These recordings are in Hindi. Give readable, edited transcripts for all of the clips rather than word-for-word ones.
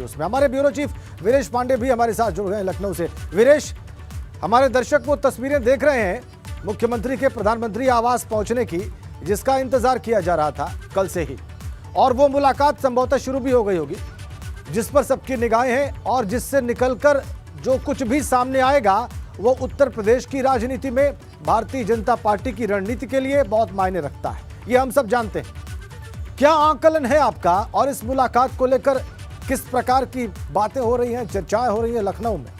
उसमें हमारे ब्यूरो चीफ वीरेश पांडे भी हमारे साथ जुड़ गए हैं लखनऊ से। वीरेश, हमारे दर्शक वो तस्वीरें देख रहे हैं मुख्यमंत्री के प्रधानमंत्री आवास पहुंचने की, जिसका इंतजार किया जा रहा था कल से ही, और वो मुलाकात संभवतः शुरू भी हो गई होगी, जिस पर सबकी निगाहें हैं और जिससे निकलकर जो कुछ भी सामने आएगा वो उत्तर प्रदेश की राजनीति में भारतीय जनता पार्टी की रणनीति के लिए बहुत मायने रखता है, ये हम सब जानते हैं। क्या आकलन है आपका और इस मुलाकात को लेकर किस प्रकार की बातें हो रही हैं, चर्चाएं हो रही हैं लखनऊ में?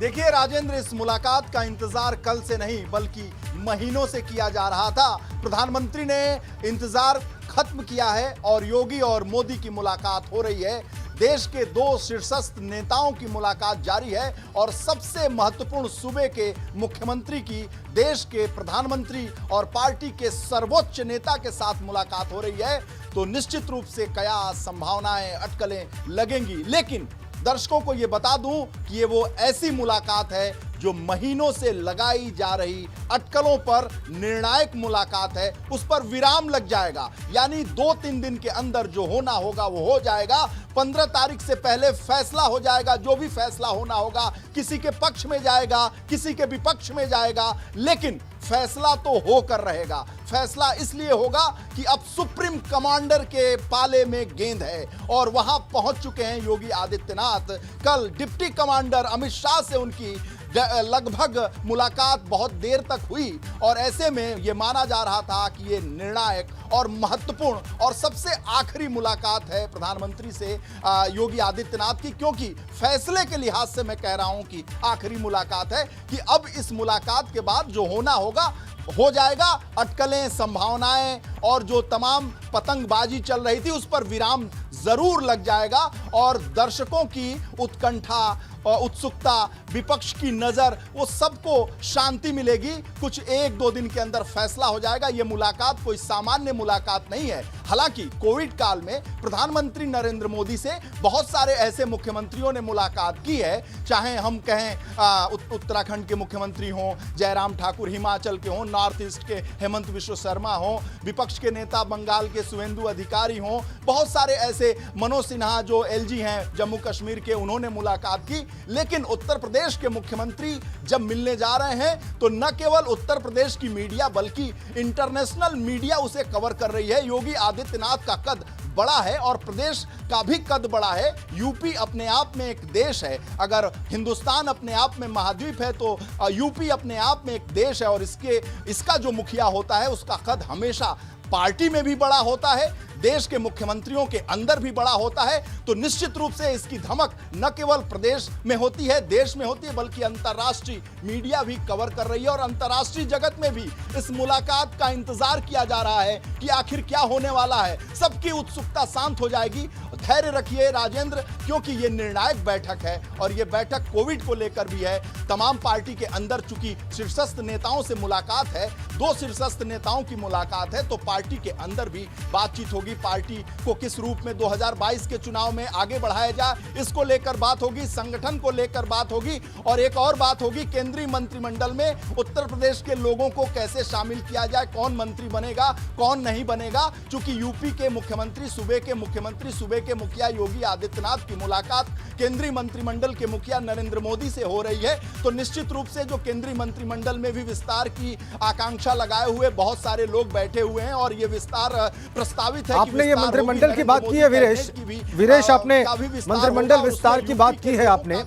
देखिए राजेंद्र, इस मुलाकात का इंतजार कल से नहीं बल्कि महीनों से किया जा रहा था। प्रधानमंत्री ने इंतजार खत्म किया है और योगी और मोदी की मुलाकात हो रही है। देश के दो शीर्षस्थ नेताओं की मुलाकात जारी है और सबसे महत्वपूर्ण सूबे के मुख्यमंत्री की देश के प्रधानमंत्री और पार्टी के सर्वोच्च नेता के साथ मुलाकात हो रही है। तो निश्चित रूप से कयास, संभावनाएं, अटकलें लगेंगी, लेकिन दर्शकों को यह बता दूं कि ये वो ऐसी मुलाकात है जो महीनों से लगाई जा रही अटकलों पर निर्णायक मुलाकात है, उस पर विराम लग जाएगा। यानी 2-3 दिन के अंदर जो होना होगा वो हो जाएगा। 15 तारीख से पहले फैसला हो जाएगा। जो भी फैसला होना होगा, किसी के पक्ष में जाएगा, किसी के विपक्ष में जाएगा, लेकिन फैसला तो होकर रहेगा। फैसला इसलिए होगा कि अब सुप्रीम कमांडर के पाले में गेंद है और वहां पहुंच चुके हैं योगी आदित्यनाथ। कल डिप्टी कमांडर अमित शाह से उनकी लगभग मुलाकात बहुत देर तक हुई और ऐसे में यह माना जा रहा था कि यह निर्णायक और महत्वपूर्ण और सबसे आखिरी मुलाकात है प्रधानमंत्री से योगी आदित्यनाथ की, क्योंकि फैसले के लिहाज से मैं कह रहा हूं कि आखिरी मुलाकात है कि अब इस मुलाकात के बाद जो होना होगा हो जाएगा। अटकलें, संभावनाएं और जो तमाम पतंगबाजी चल रही थी उस पर विराम जरूर लग जाएगा और दर्शकों की उत्कंठा, उत्सुकता, विपक्ष की नजर, वो सबको शांति मिलेगी। कुछ 1-2 दिन के अंदर फैसला हो जाएगा। ये मुलाकात कोई सामान्य मुलाकात नहीं है। हालांकि कोविड काल में प्रधानमंत्री नरेंद्र मोदी से बहुत सारे ऐसे मुख्यमंत्रियों ने मुलाकात की है, चाहे हम कहें उत्तराखंड के मुख्यमंत्री हों, जयराम ठाकुर हिमाचल के हों, नॉर्थ ईस्ट के हेमंत बिश्व शर्मा हों, विपक्ष के नेता बंगाल के सुवेंदु अधिकारी हों, बहुत सारे ऐसे, मनोज सिन्हा जो एलजी हैं जम्मू कश्मीर के, उन्होंने मुलाकात की। लेकिन उत्तर प्रदेश के मुख्यमंत्री जब मिलने जा रहे हैं तो न केवल उत्तर प्रदेश की मीडिया बल्कि इंटरनेशनल मीडिया उसे कवर कर रही है। योगी आदित्यनाथ का कद बड़ा है और प्रदेश का भी कद बड़ा है। यूपी अपने आप में एक देश है। अगर हिंदुस्तान अपने आप में महाद्वीप है तो यूपी अपने आप में एक देश है और इसका जो मुखिया होता है उसका कद हमेशा पार्टी में भी बड़ा होता है, देश के मुख्यमंत्रियों के अंदर भी बड़ा होता है। तो निश्चित रूप से इसकी धमक न केवल प्रदेश में होती है, देश में होती है, बल्कि अंतर्राष्ट्रीय मीडिया भी कवर कर रही है और अंतर्राष्ट्रीय जगत में भी इस मुलाकात का इंतजार किया जा रहा है कि आखिर क्या होने वाला है। सबकी उत्सुकता शांत हो जाएगी। धैर्य रखिए राजेंद्र, क्योंकि ये निर्णायक बैठक है और ये बैठक कोविड को लेकर भी है। तमाम पार्टी के अंदर चूंकि शीर्षस्थ नेताओं से मुलाकात है, 2 शीर्षस्थ नेताओं की मुलाकात है, तो पार्टी के अंदर भी बातचीत होगी। पार्टी को किस रूप में 2022 के चुनाव में आगे बढ़ाया जाए, इसको लेकर बात होगी, संगठन को लेकर बात होगी और एक और बात होगी, केंद्रीय मंत्रिमंडल में उत्तर प्रदेश के लोगों को कैसे शामिल किया जाए, कौन मंत्री बनेगा, कौन नहीं बनेगा। चूंकि यूपी के मुख्यमंत्री, सूबे के मुखिया योगी आदित्यनाथ की मुलाकात केंद्रीय मंत्रिमंडल के मुखिया नरेंद्र मोदी से हो रही है, तो निश्चित रूप से जो केंद्रीय मंत्रिमंडल में भी विस्तार की आकांक्षा लगाए हुए बहुत सारे लोग बैठे हुए हैं और ये विस्तार प्रस्तावित है। आपने ये मंत्रिमंडल की बात की है वीरेश, आपने मंत्रिमंडल विस्तार की बात की है आपने।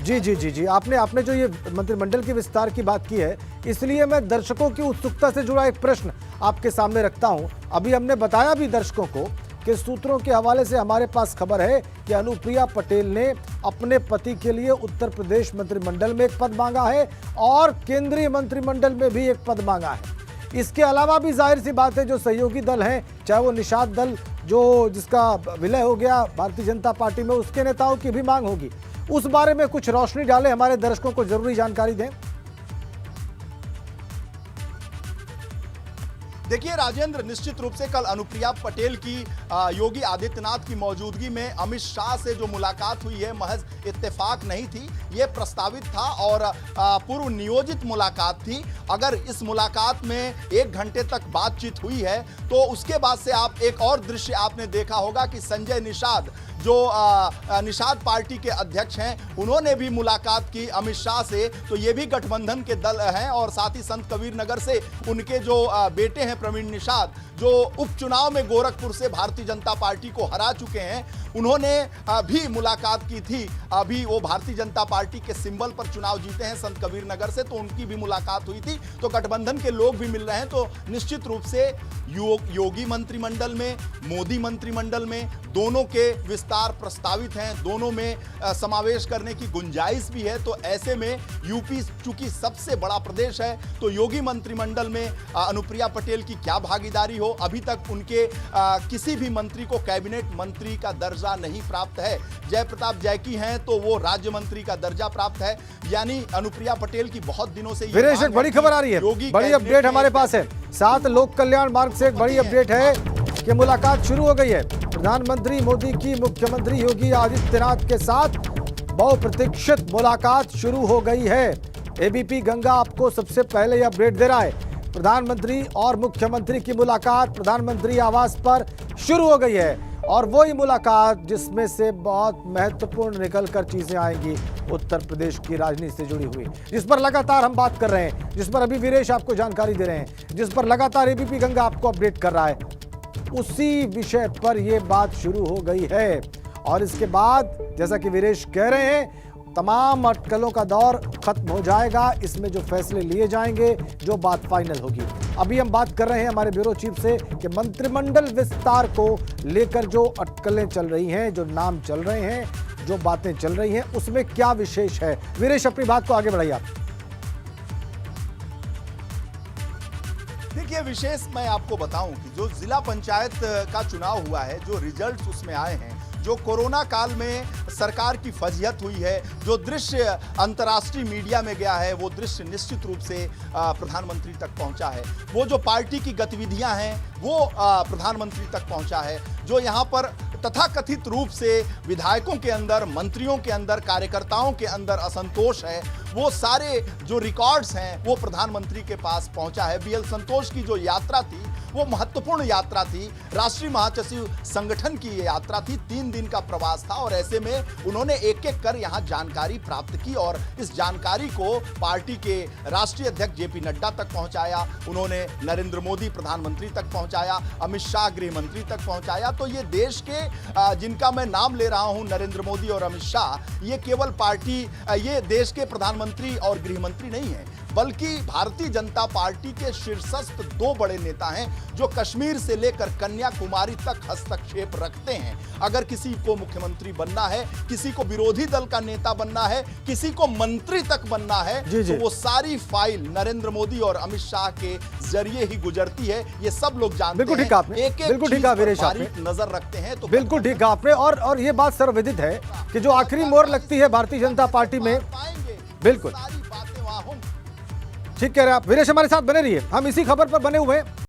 जी, आपने जो ये मंत्रिमंडल के विस्तार की बात की है, इसलिए मैं दर्शकों की उत्सुकता से जुड़ा एक प्रश्न आपके सामने रखता हूं। अभी हमने बताया भी दर्शकों को कि सूत्रों के हवाले से हमारे पास खबर है कि अनुप्रिया पटेल ने अपने पति के लिए उत्तर प्रदेश मंत्रिमंडल में एक पद मांगा है और केंद्रीय मंत्रिमंडल में भी एक पद मांगा है। इसके अलावा भी जाहिर सी बात है जो सहयोगी दल हैं, चाहे वो निषाद दल जिसका विलय हो गया भारतीय जनता पार्टी में, उसके नेताओं की भी मांग होगी। उस बारे में कुछ रोशनी डालें, हमारे दर्शकों को जरूरी जानकारी दें। देखिए राजेंद्र, निश्चित रूप से कल अनुप्रिया पटेल की योगी आदित्यनाथ की मौजूदगी में अमित शाह से जो मुलाकात हुई है महज इत्तेफाक नहीं थी, ये प्रस्तावित था और पूर्व नियोजित मुलाकात थी। अगर इस मुलाकात में 1 घंटे तक बातचीत हुई है तो उसके बाद से आप एक और दृश्य आपने देखा होगा कि संजय निषाद जो निषाद पार्टी के अध्यक्ष हैं, उन्होंने भी मुलाकात की अमित शाह से। तो ये भी गठबंधन के दल हैं और साथ ही संत कबीर नगर से उनके जो बेटे हैं प्रवीण निषाद, जो उपचुनाव में गोरखपुर से भारतीय जनता पार्टी को हरा चुके हैं, उन्होंने भी मुलाकात की थी। अभी वो भारतीय जनता पार्टी के सिंबल पर चुनाव जीते हैं संत कबीर नगर से, तो उनकी भी मुलाकात हुई थी। तो गठबंधन के लोग भी मिल रहे हैं। तो निश्चित रूप से योगी मंत्रिमंडल में, मोदी मंत्रिमंडल में दोनों के विस्तार प्रस्तावित हैं, दोनों में समावेश करने की गुंजाइश भी है। तो ऐसे में यूपी चूंकि सबसे बड़ा प्रदेश है, तो योगी मंत्रिमंडल में अनुप्रिया पटेल की क्या भागीदारी हो, अभी तक उनके किसी भी मंत्री को कैबिनेट मंत्री का दर्जा नहीं प्राप्त है। जयप्रताप जैकी हैं तो वो राज्य मंत्री का दर्जा प्राप्त है। यानी अनुप्रिया पटेल की बहुत दिनों से वीरेश, एक बड़ी खबर आ रही है, बड़ी अपडेट हमारे पास है। 7 लोक कल्याण मार्ग से एक बड़ी अपडेट है कि मुलाकात शुरू हो गई है। प्रधानमंत्री मोदी की मुख्यमंत्री योगी आदित्यनाथ के साथ बहुप्रतीक्षित मुलाकात शुरू हो गई है। एबीपी गंगा आपको सबसे पहले यह अपडेट दे रहा है। प्रधानमंत्री और मुख्यमंत्री की मुलाकात प्रधानमंत्री आवास पर शुरू हो गई है और वही मुलाकात जिसमें से बहुत महत्वपूर्ण निकलकर चीजें आएंगी उत्तर प्रदेश की राजनीति से जुड़ी हुई, जिस पर लगातार हम बात कर रहे हैं, जिस पर अभी वीरेश आपको जानकारी दे रहे हैं, जिस पर लगातार एबीपी गंगा आपको अपडेट कर रहा है, उसी विषय पर यह बात शुरू हो गई है। और इसके बाद जैसा कि वीरेश कह रहे हैं, तमाम अटकलों का दौर खत्म हो जाएगा। इसमें जो फैसले लिए जाएंगे, जो बात फाइनल होगी। अभी हम बात कर रहे हैं हमारे ब्यूरो चीफ से कि मंत्रिमंडल विस्तार को लेकर जो अटकलें चल रही हैं, जो नाम चल रहे हैं, जो बातें चल रही हैं, उसमें क्या विशेष है। वीरेश, अपनी बात को आगे बढ़ाइए आप। देखिए विशेष मैं आपको बताऊं कि जो जिला पंचायत का चुनाव हुआ है, जो रिजल्ट्स उसमें आए हैं, जो कोरोना काल में सरकार की फजीहत हुई है, जो दृश्य अंतर्राष्ट्रीय मीडिया में गया है, वो दृश्य निश्चित रूप से प्रधानमंत्री तक पहुंचा है। वो जो पार्टी की गतिविधियां हैं वो प्रधानमंत्री तक पहुंचा है। जो यहाँ पर तथाकथित रूप से विधायकों के अंदर, मंत्रियों के अंदर, कार्यकर्ताओं के अंदर असंतोष है, वो सारे जो रिकॉर्ड्स हैं वो प्रधानमंत्री के पास पहुंचा है। बीएल संतोष की जो यात्रा थी वो महत्वपूर्ण यात्रा थी, राष्ट्रीय महासचिव संगठन की ये यात्रा थी, 3 दिन का प्रवास था और ऐसे में उन्होंने एक-एक कर यहाँ जानकारी प्राप्त की और इस जानकारी को पार्टी के राष्ट्रीय अध्यक्ष जेपी नड्डा तक पहुंचाया। उन्होंने नरेंद्र मोदी प्रधानमंत्री तक पहुंचाया, अमित शाह गृह मंत्री तक पहुंचाया। तो ये देश के जिनका मैं नाम ले रहा हूं, नरेंद्र मोदी और अमित शाह, ये केवल पार्टी, ये देश के प्रधानमंत्री और गृह मंत्री नहीं है, बल्कि भारतीय जनता पार्टी के शीर्षस्थ 2 बड़े नेता हैं जो कश्मीर से लेकर कन्याकुमारी तक हस्तक्षेप रखते हैं। अगर किसी को मुख्यमंत्री बनना है, किसी को विरोधी दल का नेता बनना है, किसी को मंत्री तक बनना है, तो वो सारी फाइल नरेंद्र मोदी और अमित शाह के जरिए ही गुजरती है। ये सब लोग जानते हैं। बिल्कुल ठीक आपने, बिल्कुल ठीक वीरेश आपने नजर रखते हैं। तो बिल्कुल ठीक आपने। और ये बात सर्वविदित है कि जो आखिरी मोहर लगती है भारतीय जनता पार्टी में, बिल्कुल सारी बातें वहां होंगी। ठीक कह रहे हैं आप वीरेश, हमारे साथ बने रहिए, हम इसी खबर पर बने हुए हैं।